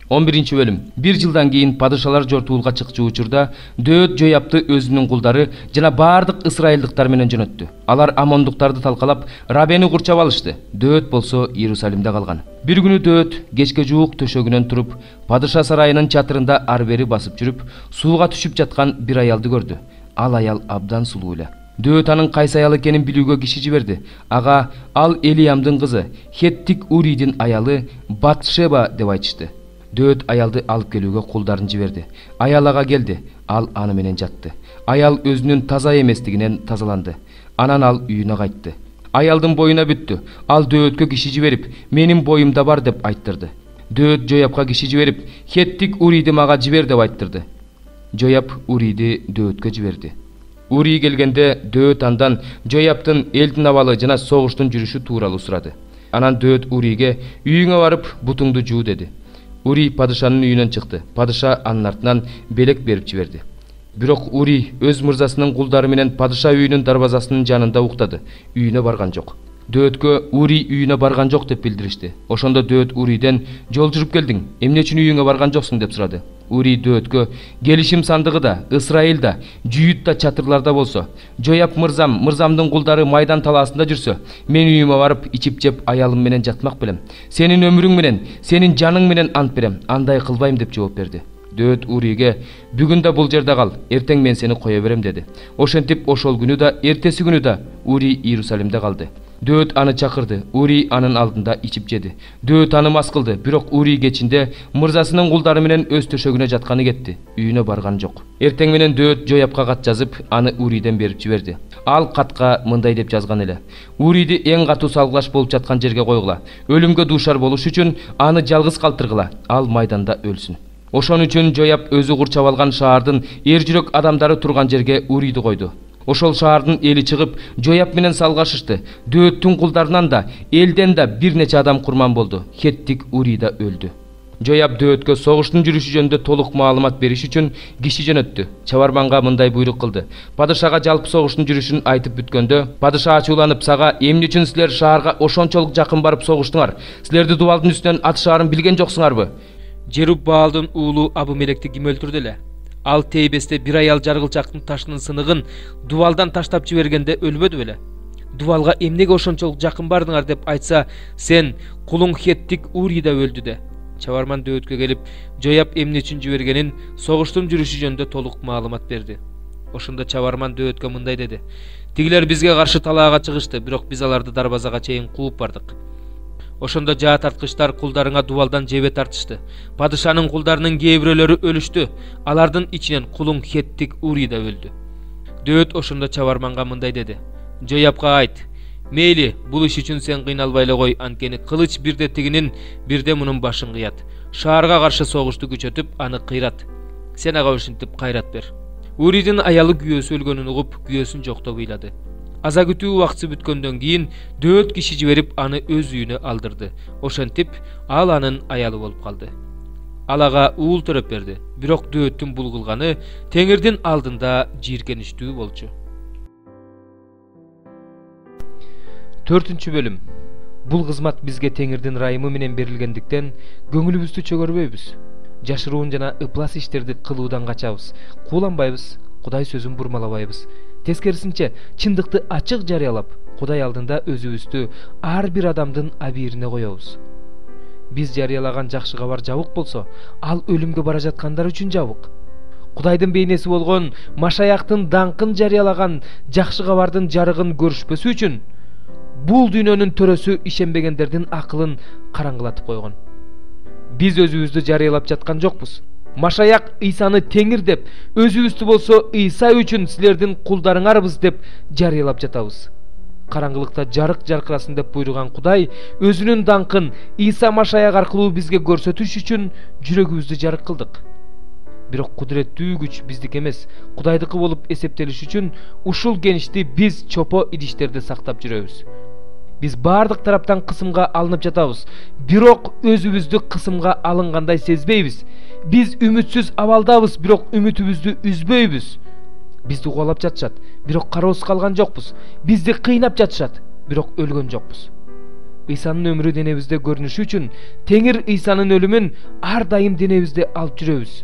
11-bölüm. Bir жылдан кийин падышалар жортуулга чыкчу учурда Дөөт Жояпты өзүнүн кулдары жана бардык ысрайылдыктар менен жөнөттү. Алар амондуктарды талкалап, Рабени курчап алышты. Дөөт болсо Иерусалимде калган. Bir күнү Дөөт кечке жуук төшөгүнөн туруп, падыша сарайынын чатырында ар бери басып жүрүп, сууга түшүп жаткан бир аялды көрдү. Ал аял абдан сулуу эле. Дөөт анын кайсы аял экенин билүүгө киши жиберди. Ага ал Элиямдын кызы, Хеттик Урийдин аялы Батшеба деп айтышты. Дөөт аялды алып келүүгө кулдарын жиберди. Аял ага келди. Ал аны менен жатты. Аял өзүнүн таза эместигинен тазаланды. Анан ал үйүнө кайтты. Аялдын боюна бүттү. Ал Дөөткө киши жиберип, менин боюмда бар деп айттырды. Дөөт Жояпка киши жиберип, Хеттик Урийди мага жибер деп айттырды. Жояп Урийди Дөөткө жиберди. Урий келгенде Дөөт андан Жояптын элдин абалы жана согуштун жүрүшү тууралуу сурады. Анан Дөөт Урийге үйүңө барып бутуңду жуу деди. Урий падышанын үйүнөн чыкты. Падыша анын артынан белек берип жиберди. Бирок Урий өз мырзасынын кулдары менен падыша үйүнүн дарбазасынын жанында уктады. Үйүнө барган жок. Дөөткө Урий үйүнө барган жок деп билдиришти. Ошондо Дөөт Урийден жол жүрүп келдиң, эмне үчүн үйүңө барган жоксуң деп сурады. Урий Дөөткө келишим сандыгы да, Ысрайылда, Жүйүтта чатырларда болсо, Жояп мырзамдын кулдары майдан талаасында жүрсө, мен үйүмө барып ичип жеп аялым менен жатмак белем. Сенин өмүрүң менен, сенин жаның менен ант берем. Андай кылбайм деп жооп берди. Дөөт Урийге бүгүн да бул жерде кал, эртең мен сени кое берем деди. Ошентип ошол күнү да, эртеси күнү да Урий Иерусалимде калды. Дөөт аны чакырды. Урий анын алдында ичип жеди. Дөөт аны мас кылды. Бирок Урий кечинде мырзасынын кулдары менен өз төшөгүнө жатканы кетти. Үйүнө барган жок. Эртең менен Дөөт Жояпка кат жазып, аны Урийден берип жиберди. Ал катка мындай деп жазган эле: Урийди эң катуу салгылаш болуп жаткан жерге койгула. Өлүмгө дуушар болуш үчүн аны жалгыз калтыргыла. Ал майданда өлсүн. Ошон үчүн Жояп өзү курчап алган шаардын эр жүрөк адамдары турган жерге Урийди койду. Ошол шаардын эли чыгып, Жояп менен салгашышты. Дөөттүн кулдарынан да, элден да бир нече адам курман болду. Хеттик Урий да өлдү. Жояп Дөөткө согуштун жүрүшү жөнүндө толук маалымат бериш үчүн киши жөнөттү. Чабарманга мындай буйрук кылды: падышага жалпы согуштун жүрүшүн айтып бүткөндө, падыша ачууланып, сага эмне үчүн силер шаарга ошончолук жакын барып согуштуңар? Силерди дубалдын үстүнөн атышаарын билген жоксуңарбы? Жеруббаалдын уулу Абумелекти ким өлтүрдү эле? Ал Тейбесте бир аял жаргылчактын ташынын сыныгын дубалдан таштап жибергенде өлбөдү беле? Дубалга эмнеге ошончолук жакын бардыңар деп айтса, сен кулуң Хеттик Урий да өлдү де. Чабарман Дөөткө келип, Жояп эмне үчүн жибергенин, согуштун жүрүшү жөнүндө толук маалымат берди. Ошондо чабарман Дөөткө мындай деди: Тигилер бизге каршы талаага чыгышты, бирок биз аларды дарбазага чейин кууп бардык. Ошондо жаа тарткычтар кулдарыңа дубалдан жебе тартышты. Падышанын кулдарынын кээ бирөөлөрү өлүштү. Алардын ичинен кулуң Хеттик Урий да өлдү. Дөөт ошондо чабарманга мындай деди: Жояпка айт, мейли, бул иш үчүн сен кыйналбай эле кой, анткени кылыч бирде тигинин, бирде мунун башын кыят. Шаарга каршы согушту күчөтүп, аны кыйрат. Сен ага ушинтип кайрат бер. Урийдин аялы күйөөсү өлгөнүн угуп, күйөөсүн жоктоп ыйлады. Аза күтүү убактысы бүткөндөн кийин Дөөт киши жиберип аны өз үйүнө алдырды. Ошентип ал анын аялы болуп калды. Ал ага уул төрөп берди. Бирок Дөөттүн бул кылганы Теңирдин алдында жийиркеничтүү болчу. 4-бөлүм. Бул кызмат бизге Теңирдин ырайымы менен берилгендиктен көңүлүбүздү чөгөрбөйбүз. Жашыруун жана ыплас иштерди кылуудан качабыз. Кууланбайбыз, Кудай сөзүн бурмалабайбыз. Тескерисинче, чындыкты ачык жарыялап, Кудай алдында өзүбүздү ар бир адамдын абийирине коебуз. Биз жарыялаган жакшы кабар жабык болсо, ал өлүмгө бара жаткандар үчүн жабык. Кудайдын бейнеси болгон Машаяктын даңкын жарыялаган жакшы кабардын жарыгын көрүшпөсү үчүн бул дүйнөнүн төрөсү ишенбегендердин акылын караңгылатып койгон. Биз өзүбүздү жарыялап жаткан жокпуз. Машаяк Ыйсаны Теңир деп, өзүбүздү болсо Ыйса үчүн силердин кулдарыңарбыз деп жарыялап жатабыз. Караңгылыкта жарык жаркырасын деп буйруган Кудай өзүнүн даңкын Ыйса Машаяк аркылуу бизге көрсөтүш үчүн жүрөгүбүздү жарык кылдык. Бирок кудуреттүү күч биздики эмес, Кудайдыкы болуп эсептелиш үчүн ушул кеничти биз чопо идиштерди сактап жүрөбүз. Биз бардык тараптан кысымга алынып жатабыз, бирок өзүбүздү кысымга алынгандай сезбейбиз. Биз үмүтсүз абалдабыз, бирок үмүтүбүздү үзбөйбүз. Бизди кубалап жатышат, бирок кароосуз калган жокпуз. Бизди кыйнап жатышат, бирок өлгөн жокпуз. Ыйсанын өмүрү денебизде көрүнүшү үчүн Теңир Ыйсанын өлүмүн ар дайым денебизде алып жүрөбүз.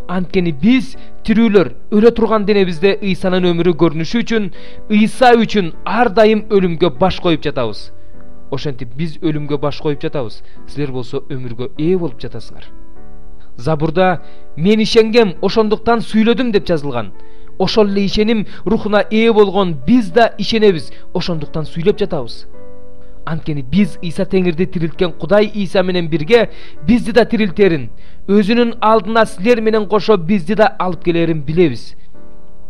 Анткени биз тирүүлөр өлө турган денебизде Ыйсанын өмүрү көрүнүшү үчүн Ыйса үчүн ар дайым өлүмгө баш коюп жатабыз. Ошентип биз өлүмгө баш коюп жатабыз. Силер болсо өмүргө ээ болуп жатасыңар. Забурда мен ишенгем, ошондуктан сүйлөдүм деп жазылган. Ошол эле ишеним рухуна ээ болгон биз да ишенебиз, ошондуктан сүйлөп жатабыз. Анткени биз Ыйса Теңирди тирилткен Кудай Ыйса менен бирге бизди да тирилтерин, өзүнүн алдына силер менен кошо бизди да алып келерин билебиз.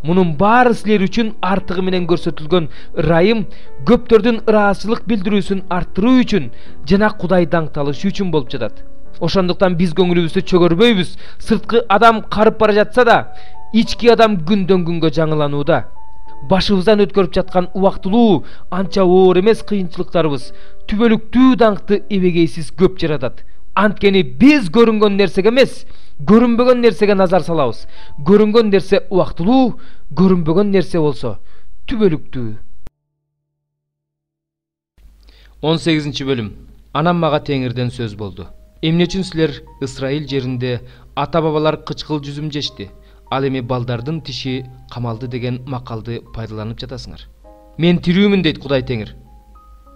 Мунун баары силер үчүн артыгы менен көрсөтүлгөн ырайым көптөрдүн ыраазычылык билдирүүсүн арттыруу үчүн жана Кудай даңкталышы үчүн болуп жатат. Ошондуктан биз көңүлүбүздү чөгөрбөйбүз. Сырткы адам карып бара жатса да, ички адам күндөн күнгө жаңыланууда. Башыбыздан өткөрүп жаткан убактылуу, анча оор эмес кыйынчылыктарыбыз түбөлүктүү даңкты эбегейсиз көп жаратат. Анткени биз көрүнгөн нерсеге эмес, көрүнбөгөн нерсеге назар салабыз. Көрүнгөн нерсе убактылуу, көрүнбөгөн нерсе болсо түбөлүктүү. 18 бөлүм. Анан мага Теңирден сөз болду. Эмне үчүн силер Исраил жеринде ата-бабалар кычкыл жүзүм жешти, ал эми балдардын тиши камалды деген макалды пайдаланып жатасыңар? Мен тирүүмүн дейт Кудай Теңир.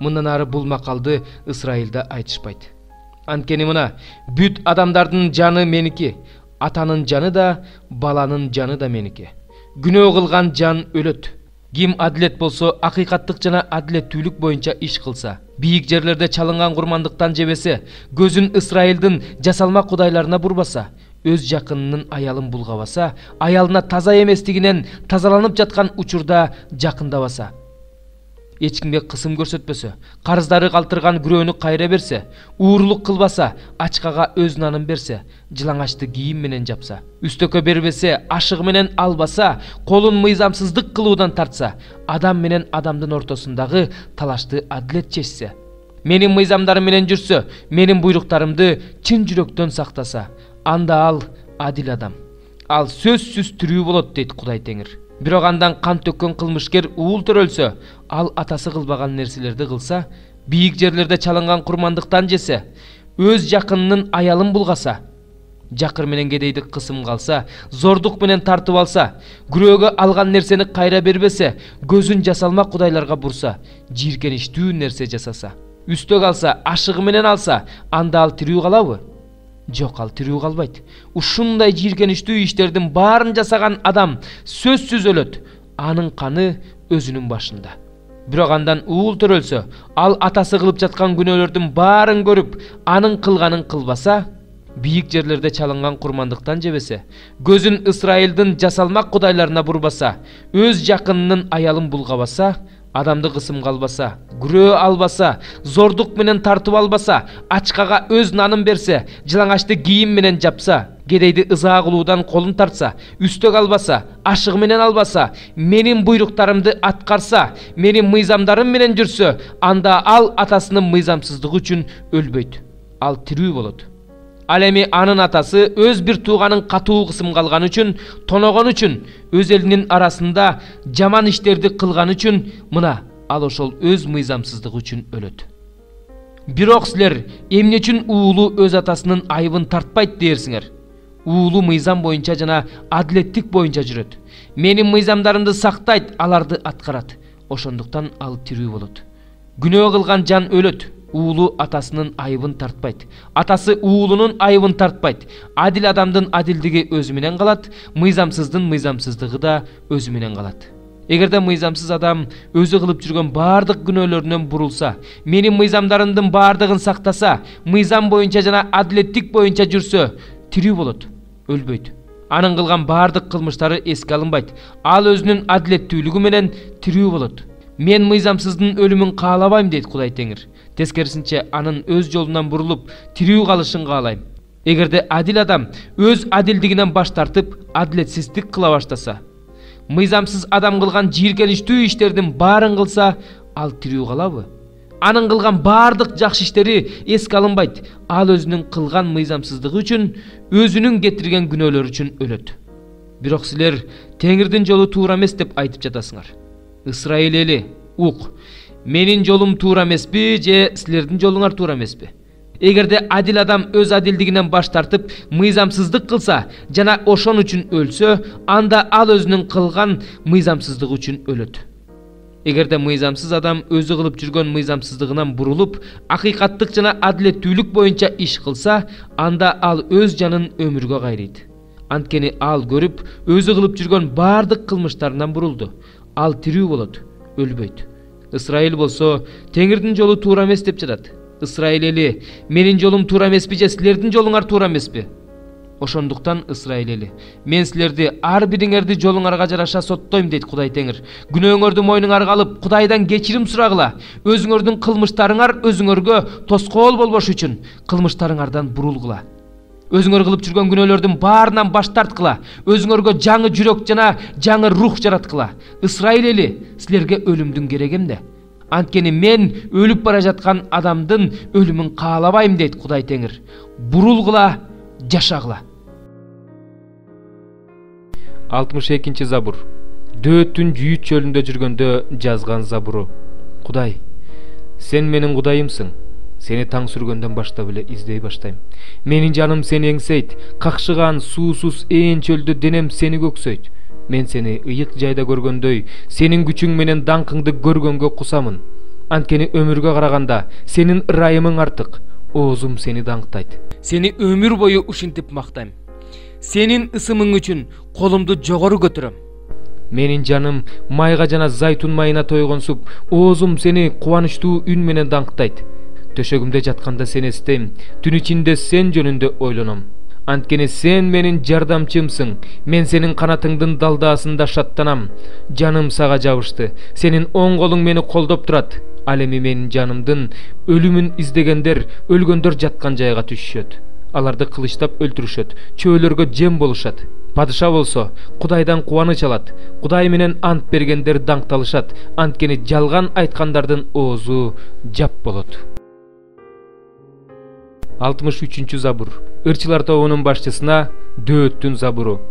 Мындан ары бул макалды Исраилда айтышпайт. Анткени мына, бүт адамдардын жаны меники, атанын жаны да, баланын жаны да меники. Күнөө кылган жан өлөт. Ким адилет болсо, акыйкаттык жана адилеттүүлүк боюнча иш кылса, бийик жерлерде чалынган курмандыктан жебесе, көзүн Исраилдин жасалма кудайларына бурбаса, өз жакынынын аялын булгабаса, аялына таза эместигинен тазаланып жаткан учурда жакындабаса, эч кимге кысым көрсөтпөсө, карыздары калтырган күрөөнү кайра берсе, уурулук кылбаса, ачкага өз нанын берсе, жылаңачты кийим менен жапса, үстөккө бербесе, ашыгы менен албаса, колун мыйзамсыздык кылуудан тартса, адам менен адамдын ортосундагы талашты адилет чечсе, менин мыйзамдарым менен жүрсө, менин буйруктарымды чын жүрөктөн сактаса, анда ал адил адам. Ал сөзсүз тирүү болот дейт Кудай Теңир. Бирок андан кан төккөн кылмышкер уул төрөлсө, ал атасы кылбаган нерселерди кылса, бийик жерлерде чалынган курмандыктан жесе, өз жакынынын аялын булгаса, жакыр менен кедейди кысым калса, зордук менен тартып алса, күрөөгө алган нерсени кайра бербесе, көзүн жасалма кудайларга бурса, жийиркеничтүү нерсе жасаса, үстөк алса, ашыгы менен алса, анда ал тирүү калабы? Жок, ал тирүү калбайт. Ушундай жийиркеничтүү иштердин баарын жасаган адам сөзсүз өлөт. Анын каны өзүнүн башында. Бирок андан уул төрөлсө, ал атасы кылып жаткан күнөөлөрдүн баарын көрүп, анын кылганын кылбаса, бийик жерлерде чалынган курмандыктан жебесе, көзүн Исраилдин жасалма кудайларына бурбаса, өз жакынынын аялын булгабаса, адамды кысым калбаса, күрөө албаса, зордук менен тартып албаса, ачкага өз нанын берсе, жылаңачты кийим менен жапса, кедейди ызаа кылуудан колун тартса, үстөк албаса, ашыгы менен албаса, менин буйруктарымды аткарса, менин мыйзамдарым менен жүрсө, анда ал атасынын мыйзамсыздыгы үчүн өлбөйт. Ал тирүү болот. Ал эми анын атасы өз бир тууганын катуу кысым калган үчүн, тоногон үчүн, өз элинин арасында жаман иштерди кылган үчүн, мына, ал ошол өз мыйзамсыздыгы үчүн өлөт. Бирок силер эмне үчүн уулу өз атасынын айыбын тартпайт дээрсиңер? Уулу мыйзам боюнча жана адилеттик боюнча жүрөт. Менин мыйзамдарымды сактайт, аларды аткарат. Ошондуктан ал тирүү болот. Күнөө кылган жан өлөт. Уулу атасынын айыбын тартпайт. Атасы уулунун айыбын тартпайт. Адил адамдын адилдиги өзү менен калат, мыйзамсыздын мыйзамсыздыгы да өзү менен калат. Эгерде мыйзамсыз адам өзү кылып жүргөн баардык күнөөлөрүнөн бурулса, менин мыйзамдарымдын баардыгын сактаса, мыйзам боюнча жана адилеттик боюнча жүрсө, тирүү болот, өлбөйт. Анын кылган баардык кылмыштары эске алынбайт. Ал өзүнүн адилеттүүлүгү менен тирүү болот. Мен мыйзамсыздын өлүмүн каалабайм дейт Кудай Теңир. Тескерисинче, анын өз жолунан бурулуп, тирүү калышын каалайм. Эгерде адил адам өз адилдигинен баш тартып, адилетсиздик кыла баштаса, мыйзамсыз адам кылган жийиркеничтүү иштердин баарын кылса, ал тирүү калабы? Анын кылган баардык жакшы иштери эске алынбайт. Ал өзүнүн кылган мыйзамсыздыгы үчүн, өзүнүн кетирген күнөөлөр үчүн өлөт. Бирок силер Теңирдин жолу туура эмес деп айтып жатасыңар. Исраил эли, ук. Менин жолум туура эмеспи же силердин жолуңар туура эмеспи? Эгерде адил адам өз адилдигинен баш тартып, мыйзамсыздык кылса жана ошон үчүн өлсө, анда ал өзүнүн кылган мыйзамсыздыгы үчүн өлөт. Эгерде мыйзамсыз адам өзү кылып жүргөн мыйзамсыздыгынан бурулуп, акыйкаттык жана адилеттүүлүк боюнча иш кылса, анда ал өз жанын өмүргө кайрыйт. Анткени ал көрүп, өзү кылып жүргөн бардык кылмыштарынан бурулду. Ал тирүү болот, өлбөйт. Ысрайыл болсо, Теңирдин жолу туура эмес деп жатат. Ысрайыл эли, менин жолум туура эмеспи же силердин жолуңар туура эмеспи? Ошондуктан Ысрайыл эли, мен силерди ар бириңерди жолуңарга жараша соттойм дейт Кудай Теңир. Күнөөңөрдү мойнуңарга алып, Кудайдан кечирим сурагыла. Өзүңөрдүн кылмыштарыңар өзүңөргө тоскоол болбош үчүн кылмыштарыңардан бурулгула. Өзүңөр кылып жүргөн күнөөлөрдүн баарынан баш тарткыла. Өзүңөргө жаңы жүрөк жана жаңы рух жараткыла. Ысрайыл эли, силерге өлүмдүн кереги эмне? Анткени мен өлүп бара жаткан адамдын өлүмүн каалабайм дейт Кудай Теңир. Бурулгула, жашагыла. 62 забур. Дөөттүн жүйүт чөлүндө жүргөндө жазган забуру. Кудай, сен менин Кудайымсың. Сени таң сүргөндөн баштап эле издей баштайм. Менин жаным сени эңсейт, какшыган суусуз ээн чөлдө денем сени көксөйт. Мен сени ыйык жайда көргөндөй, сенин күчүң менен даңкыңды көргөнгө кусамын. Анткени өмүргө караганда сенин ырайымың артык, оозум сени даңктайт. Сени өмүр бою ушинтип мактайм. Сенин ысымың үчүн колумду жогору көтөрөм. Менин жаным майга жана зайтун майына тойгонсуп, оозум сени кубанычтуу үн менен даңктайт. Төшөгүмдө жатканда сени эстейм, түн ичинде сен жөнүндө ойлоном. Анткени сен менин жардамчымсың, мен сенин канатыңдын далдаасында шаттанам. Жаным сага жабышты, сенин оң колуң мени колдоп турат. Ал эми менин жанымдын өлүмүн издегендер, өлгөндөр жаткан жайга түшүшөт. Аларды кылычтап өлтүрүшөт, чөөлөргө жем болушат. Падыша болсо, Кудайдан кубаныч алат. Кудай менен ант бергендер даңкталышат, анткени жалган айткандардын оозу жап болот. 63 забур. Ырчылар тобунун башчысына Дөөттүн забуру.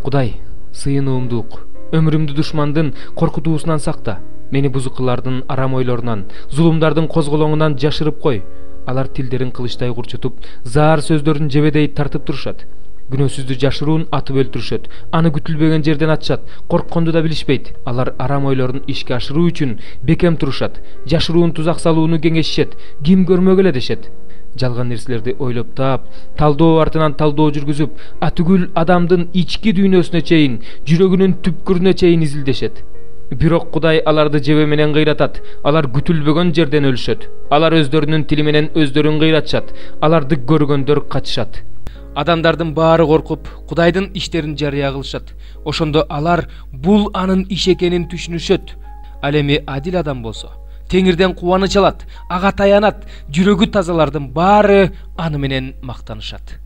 Кудай, сыйынуумду ук. Өмүрүмдү душмандын коркутуусунан сакта. Мени бузукулардын арам ойлорунан, зулумдардын козголоңунан жашырып кой. Алар тилдерин кылычтай курчутуп, заар сөздөрүн жебедей тартып турушат. Күнөөсүздү жашыруун атып өлтүрүшөт. Аны күтүлбөгөн жерден атышат. Коркконду да билишпейт. Алар арам ойлорун ишке ашыруу үчүн бекем турушат. Жашыруун тузак салууну кеңешишет. Ким көрмөгө эле дешет. Жалган нерселерди ойлоп таап, талдоо артынан талдоо жүргүзүп, атүгүл адамдын ички дүйнөсүнө чейин, жүрөгүнүн түпкүрүнө чейин изилдешет. Бирок Кудай аларды жебе менен кыйратат. Алар күтүлбөгөн жерден өлүшөт. Алар өздөрүнүн тили менен өздөрүн кыйратышат. Аларды көргөндөр качышат. Адамдардын баары коркуп, Кудайдын иштерин жарыя кылышат. Ошондо алар бул анын иш экенин түшүнүшөт. Ал эми адил адам болсо, Теңирден кубаныч алат, ага таянат, жүрөгү тазалардын баары аны менен мактанышат.